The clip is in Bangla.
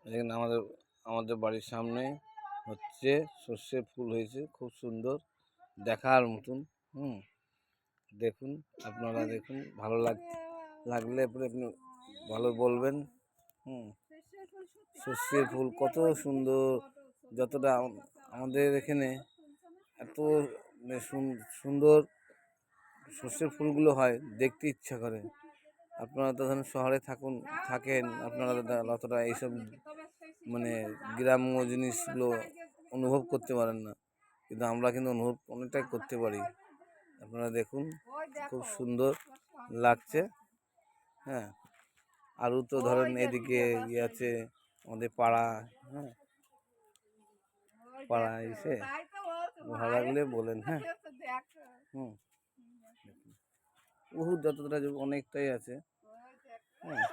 এখানে আমাদের আমাদের বাড়ির সামনে হচ্ছে সর্ষে ফুল হয়েছে, খুব সুন্দর দেখার মতন। দেখুন, আপনারা দেখুন, ভালো লাগলে পরে আপনি ভালো বলবেন। সর্ষের ফুল কত সুন্দর, যতটা আমাদের এখানে এত সুন্দর সর্ষের ফুলগুলো হয়, দেখতে ইচ্ছা করে। আপনারা তো ধরুন শহরে থাকেন, আপনারা অতটা এইসব মানে গ্রাম্য জিনিসগুলো অনুভব করতে পারেন না, কিন্তু আমরা কিন্তু অনুভব অনেকটাই করতে পারি। আপনারা দেখুন, খুব সুন্দর লাগছে। হ্যাঁ, আরও তো ধরেন এদিকে আছে আমাদের পাড়া। হ্যাঁ, পাড়া এসে ভালো লাগলে বলেন। হ্যাঁ, বহু যতটা অনেকটাই আছে। হ্যাঁ।